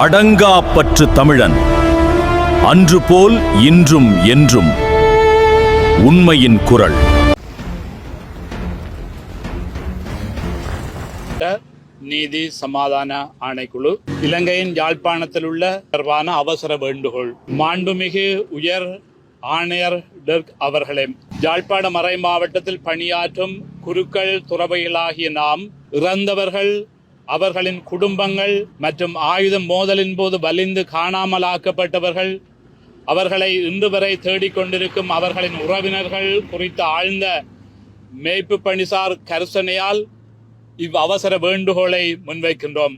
அடங்காப்பற்று தமிழன், அன்று போல் இன்றும் என்றும் உண்மையின் குரல். நீதி சமாதான ஆணைக்குழு இலங்கையின் யாழ்ப்பாணத்தில் உள்ள தொடர்பான அவசர வேண்டுகோள். மாண்புமிகு உயர் ஆணையர் டெர்க் அவர்களே, யாழ்ப்பாண மறை மாவட்டத்தில் பணியாற்றும் குருக்கள் துறவைகளாகிய நாம் இறந்தவர்கள், அவர்களின் குடும்பங்கள் மற்றும் ஆயுத மோதலின் போது வலிந்து காணாமலாக்கப்பட்டவர்கள், அவர்களை இன்று வரை தேடிக்கொண்டிருக்கும் அவர்களின் உறவினர்கள் குறித்த ஆழ்ந்த மேய்ப்பு பணிசார் கரிசனையால் இவ் அவசர வேண்டுகோளை முன்வைக்கின்றோம்.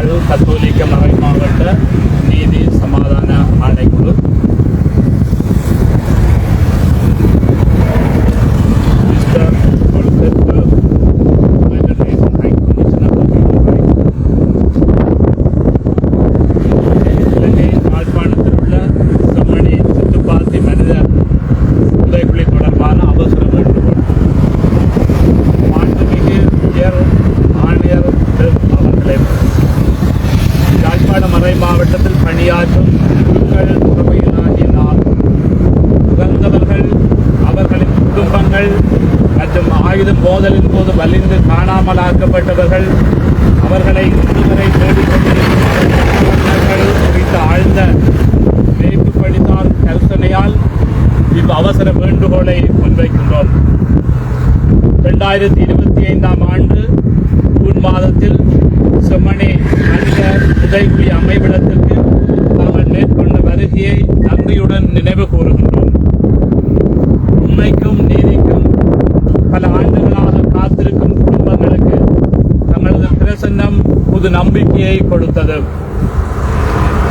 யாழ் கத்தோலிக்க மறை மாவட்ட நீதி சமாதான ஆணைக்குழு, mister Volker Berg, United Nations High Commissioner for Human Rights, இலங்கை யாழ்ப்பாணத்தில் உள்ள செம்மணி சித்துப்பாத்தி மனித புதைகுழி தொடர்பான அவசர வேண்டுகோள். மாண்புமிகு உயர் ஆணையர் அவர்களே, யாழ்ப்பாண மறை மாவட்டத்தில் பணியாற்றும் குழுக்கள் துறவிகளாகினார் இறந்தவர்கள், அவர்களின் குடும்பங்கள் மற்றும் ஆயுத மோதலின் போது வலிந்து காணாமலாக்கப்பட்டவர்கள், அவர்களை இதுவரை தேடிக்கொண்டிருக்கிறார்கள் குறித்த ஆழ்ந்த மேற்கு படித்தால் கருத்தனையால் இவ் அவசர வேண்டுகோளை முன்வைக்கின்றோம். 2025 ஆண்டு ஜூன் மாதத்தில் செம்மணி மனித புதைகுழி அமைவிடத்திற்கு தாங்கள் மேற்கொண்ட வருகையை நன்றியுடன் நினைவு கூறுகின்றோம். உண்மைக்கும் நீதிக்கும் பல ஆண்டுகளாக காத்திருக்கும் குடும்பங்களுக்கு தங்களது பிரசன்னம் புது நம்பிக்கையை கொடுத்தது.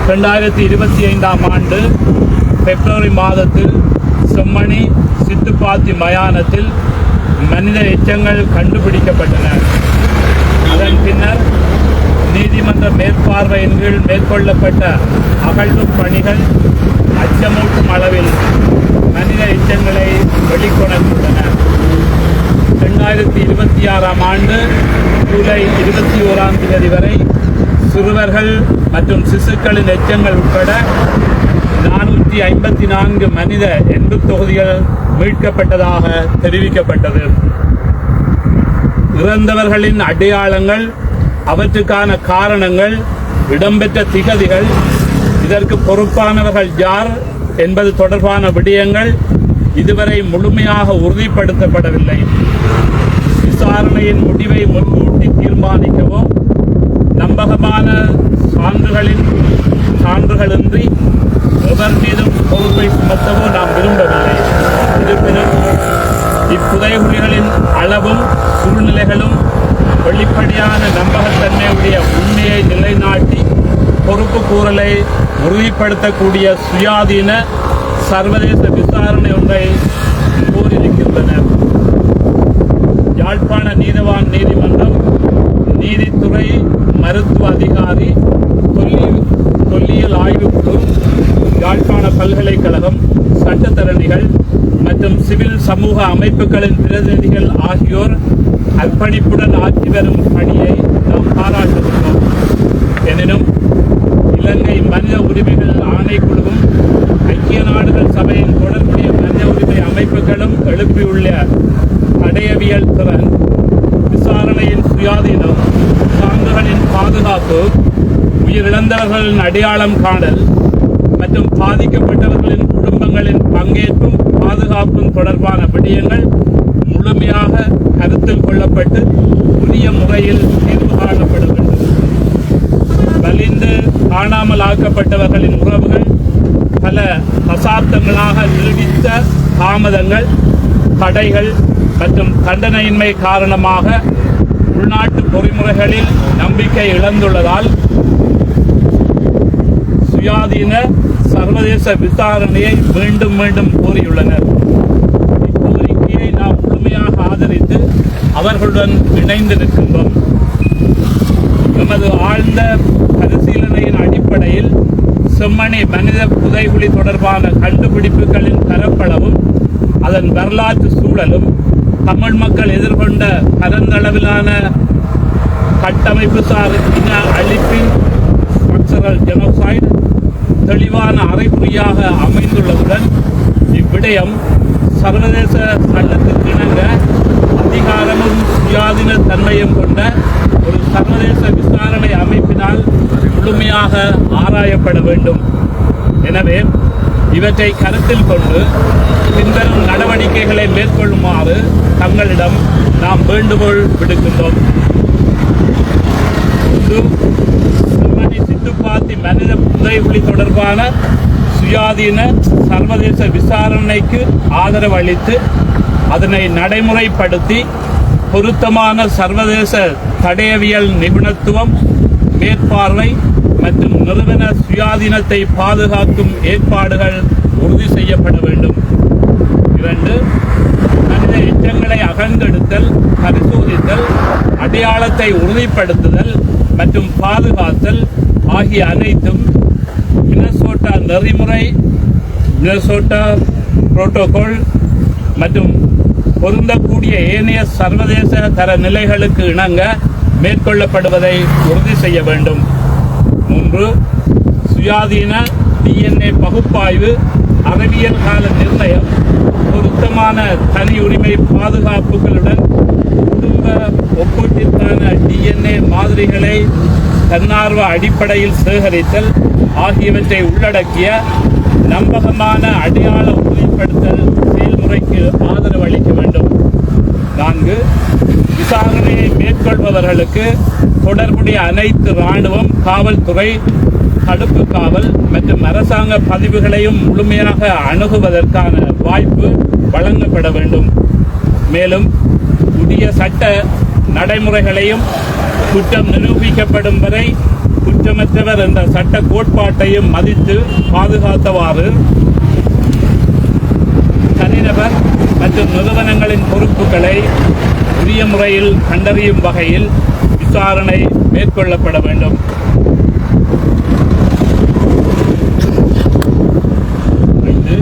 2025 ஆண்டு பிப்ரவரி மாதத்தில் செம்மணி சித்துப்பாத்தி மயானத்தில் மனித எச்சங்கள் கண்டுபிடிக்கப்பட்டன. அதன் பின்னர் நீதிமன்ற மேற்பார்வையின் கீழ் மேற்கொள்ளப்பட்ட அகழ்வு பணிகள் அச்சமூட்டும் அளவில் மனித எச்சங்களை வெளிக்கொணர்ந்துள்ளன. 2026 ஆண்டு ஜூலை 21 தேதி வரை சிறுவர்கள் மற்றும் சிசுக்களின் எச்சங்கள் உட்பட 454 மனித எண்பு தொகுதிகள் மீட்கப்பட்டதாக தெரிவிக்கப்பட்டது. இறந்தவர்களின் அடையாளங்கள், அவற்றுக்கான காரணங்கள், இடம்பெற்ற திகதிகள், இதற்கு பொறுப்பானவர்கள் யார் என்பது தொடர்பான விடயங்கள் இதுவரை முழுமையாக உறுதிப்படுத்தப்படவில்லை. விசாரணையின் முடிவை முன்கூட்டி தீர்மானிக்கவோ நம்பகமான சான்றுகளின்றி எவர் மீதும் பொறுப்பை சுமத்தவோ நாம் விரும்பவில்லை. இருப்பினும் இப்புதைகுழிகளின் அளவும் சூழ்நிலைகளும் வெளிப்படையான நம்பகத்தன்மையுடைய உண்மையை நிலைநாட்டி பொறுப்பு கூறலை உறுதிப்படுத்தக்கூடிய சுயாதீன சர்வதேச விசாரணை ஒன்றை கோரியிருக்கின்றன. யாழ்ப்பாண நீதவான் நீதிமன்றம், நீதித்துறை, மருத்துவ அதிகாரி, தொல்லியல் ஆய்வுக்குழு, யாழ்ப்பாண பல்கலைக்கழகம், சட்டத்தரணிகள் மற்றும் சிவில் சமூக அமைப்புகளின் பிரதிநிதிகள் ஆகியோர் அர்ப்பணிப்புடன் ஆற்றி வரும் பணியை நாம் பாராட்டுகின்றோம். எனினும் இலங்கை மனித உரிமைகள் ஆணைக்குழுவும் ஐக்கிய நாடுகள் சபையின் தொடர்புடைய மனித உரிமை அமைப்புகளும் எழுப்பியுள்ள தடயவியல் திறன், விசாரணையின் சுயாதீனம், சான்றுகளின் பாதுகாப்பு, உயிரிழந்தவர்களின் அடையாளம் காணல் மற்றும் பாதிக்கப்பட்டவர்களின் குடும்பங்களின் பங்கேற்பும் பாதுகாப்பும் தொடர்பான விடயங்கள் முழுமையாக கருத்தில் கொள்ளப்பட்டு புதிய முறையில் தீர்வு காணப்பட வேண்டும். வலிந்து காணாமல் ஆக்கப்பட்டவர்களின் உறவுகள் பல தசாப்தங்களாக நீடித்த தாமதங்கள், தடைகள் மற்றும் தண்டனையின்மை காரணமாக உள்நாட்டு பொறிமுறைகளில் நம்பிக்கை இழந்துள்ளதால் சுயாதீன சர்வதேச விசாரணையை மீண்டும் மீண்டும் கோரியுள்ளனர். இக்கோரிக்கையை நாம் முழுமையாக ஆதரித்து அவர்களுடன் இணைந்து நிற்கின்றோம். எமது ஆழ்ந்த பரிசீலனையின் அடிப்படையில் செம்மணி மனித புதைகுழி தொடர்பான கண்டுபிடிப்புகளின் பரப்பளவும் அதன் வரலாற்று சூழலும் தமிழ் மக்கள் எதிர்கொண்ட பரந்தளவிலான கட்டமைப்பு சார் இன அழிப்பின் ஸ்ட்ரக்சரல் ஜெனோசைடு தெளிவான அறிகுறியாக அமைந்துள்ளதுடன் இவ்விடயம் சர்வதேச சட்டத்திற்கு இணங்க அதிகாரமும் சுயாதீன தன்மையும் கொண்ட ஒரு சர்வதேச விசாரணை அமைப்பினால் முழுமையாக ஆராயப்பட வேண்டும். எனவே இவற்றை கருத்தில் கொண்டு பின்வரும் நடவடிக்கைகளை மேற்கொள்ளுமாறு தங்களிடம் நாம் வேண்டுகோள் விடுக்கின்றோம். செம்மணி சித்துப்பாத்தி மனித புதைகுழி தொடர்பான சுயாதீன சர்வதேச விசாரணைக்கு ஆதரவு அளித்து அதனை நடைமுறைப்படுத்தி பொருத்தமான சர்வதேச தடயவியல் நிபுணத்துவம் மேற்பார்வை மற்றும் நிறுவன சுயாதீனத்தை பாதுகாக்கும் ஏற்பாடுகள் உறுதி செய்யப்பட வேண்டும். 2. மனித எச்சங்களை அகழ்ந்தெடுத்தல், பரிசோதித்தல், அடையாளத்தை உறுதிப்படுத்துதல் மற்றும் பாதுகாத்தல் ஆகிய அனைத்தும் மினசோட்டா நெறிமுறை, மினசோட்டா புரோட்டோகால் மற்றும் பொருந்தக்கூடிய ஏனைய சர்வதேச தர நிலைகளுக்கு இணங்க மேற்கொள்ளப்படுவதை உறுதி செய்ய வேண்டும். 3. சுயாதீன DNA பகுப்பாய்வு, அறிவியல் கால நிர்ணயம், பொருத்தமான தனி உரிமை பாதுகாப்புகளுடன் குடும்ப ஒப்பீட்டிற்கான DNA மாதிரிகளை தன்னார்வ அடிப்படையில் சேகரித்தல் ஆகியவற்றை உள்ளடக்கிய நம்பகமான அடையாள உறுதிப்படுத்தல் செயல்முறைக்கு ஆதரவு அளிக்க வேண்டும். 4. விசாரணையை மேற்கொள்பவர்களுக்கு தொடர்புடைய அனைத்து இராணுவம், காவல்துறை, தடுப்பு காவல் மற்றும் அரசாங்க பதிவுகளையும் முழுமையாக அணுகுவதற்கான வாய்ப்பு வழங்கப்பட வேண்டும். மேலும் புதிய சட்ட நடைமுறைகளையும் குற்றம் நிரூபிக்கப்படும் வரை குற்றமற்றவர் என்ற சட்ட கோட்பாட்டையும் மதித்து பாதுகாத்தவாறு தனிநபர் மற்றும் நிறுவனங்களின் பொறுப்புகளை உரிய முறையில் கண்டறியும் வகையில் விசாரணை மேற்கொள்ளப்பட வேண்டும். 5.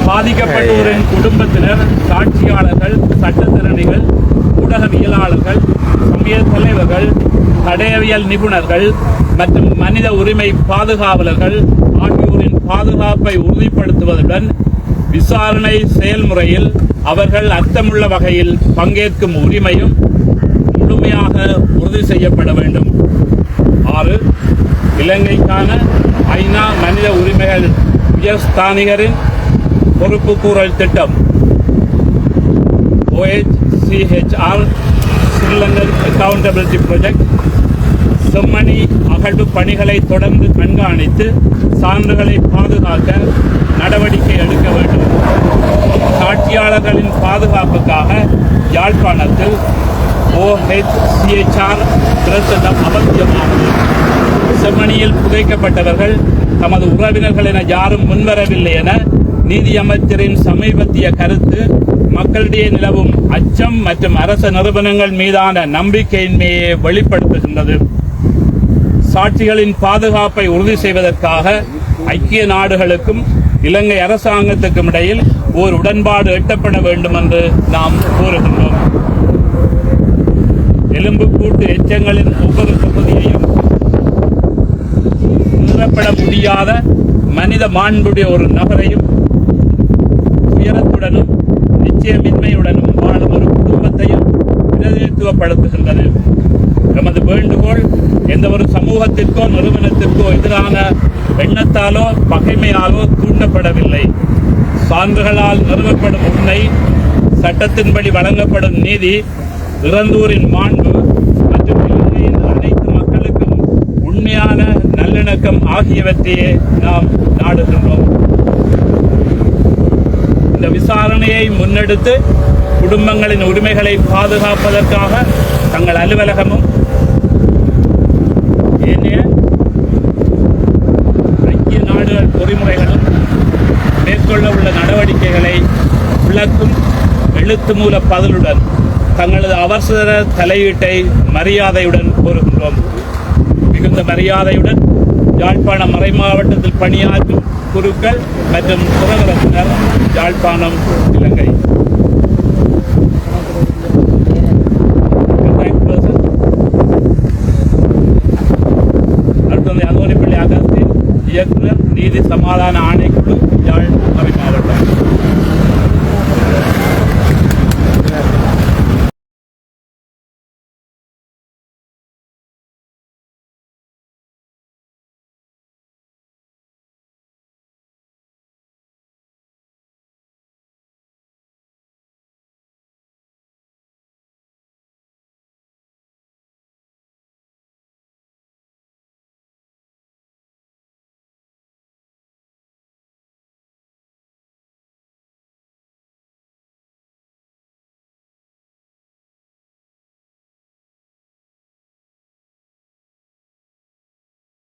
பாதிக்கப்பட்டோரின் குடும்பத்தினர், சாட்சியாளர்கள், சட்டத்திறனிகள், ஊடகவியலாளர்கள், சமய தலைவர்கள், தடயவியல் நிபுணர்கள் மற்றும் மனித உரிமை பாதுகாவலர்கள் ஆகியோரின் பாதுகாப்பை உறுதிப்படுத்துவதுடன் விசாரணை செயல்முறையில் அவர்கள் அர்த்தமுள்ள வகையில் பங்கேற்கும் உரிமையும் முழுமையாக உறுதி செய்யப்பட வேண்டும். 6. இலங்கைக்கான ஐநா மனித உரிமைகள் உயர்ஸ்தானிகரின் பொறுப்புக்கூறல் திட்டம் OHCHR Sri Lankan accountability project Chemmani அகழ்வு பணிகளை தொடர்ந்து கண்காணித்து சான்றுகளை பாதுகாக்க நடவடிக்கை எடுக்க வேண்டும். சாட்சியாளர்களின் பாதுகாப்புக்காக யாழ்ப்பாணத்தில் OHCHR பிரசுரம் அவசியமானது. செம்மணியில் புதைக்கப்பட்டவர்கள் தமது உறவினர்கள் என யாரும் முன்வரவில்லை என நீதியமைச்சரின் சமீபத்திய கருத்து மக்களிடையே நிலவும் அச்சம் மற்றும் அரச நிறுவனங்கள் மீதான நம்பிக்கையின்மையை வெளிப்படுத்துகின்றது. சாட்சிகளின் பாதுகாப்பை உறுதி செய்வதற்காக ஐக்கிய நாடுகளுக்கும் இலங்கை அரசாங்கத்துக்கும் இடையில் ஓர் உடன்பாடு எட்டப்பட வேண்டும் என்று நாம் கோருகின்றோம். எலும்புக்கூட்டு எச்சங்களின் ஒவ்வொரு தொகுதியையும் நிறுவப்பட முடியாத மனித மாண்புடைய ஒரு நபரையும் உயரத்துடனும் நிச்சயமின்மையுடனும் வாழும் ஒரு குடும்பத்தையும் பிரதிநிதித்துவப்படுத்துகின்றது. எமது வேண்டுகோள் எந்த ஒரு சமூகத்திற்கோ நிறுவனத்திற்கோ எதிரான எண்ணத்தாலோ பகைமையாலோ தூண்டப்படவில்லை. சான்றுகளால் நிறுவப்படும் உண்மை, சட்டத்தின்படி வழங்கப்படும் நீதி, இறந்தோரின் மாண்பு மற்றும் இலங்கையின் அனைத்து மக்களுக்கும் உண்மையான நல்லிணக்கம் ஆகியவற்றையே நாம் நாடுகின்றோம். இந்த விசாரணையை முன்னெடுத்து குடும்பங்களின் உரிமைகளை பாதுகாப்பதற்காக தங்கள் அலுவலகமும் ஏனைய ஐக்கிய நாடுகள் பொறிமுறைகளும் மேற்கொள்ள உள்ள நடவடிக்கைகளை விளக்கும் எழுத்து மூல பதிலுடன் தங்களது அவசர தலையீட்டை மரியாதையுடன் கோருகின்றோம். மிகுந்த மரியாதையுடன் யாழ்ப்பாணம் மறைமாவட்டத்தில் பணியாற்றும் குருக்கள் மற்றும் துறவரத்தினர், யாழ்ப்பாணம், இலங்கை. அடுத்தது அதோனிப்பள்ளி அகஸ்தின், இயக்குனர், நீதி சமாதான ஆணையம்.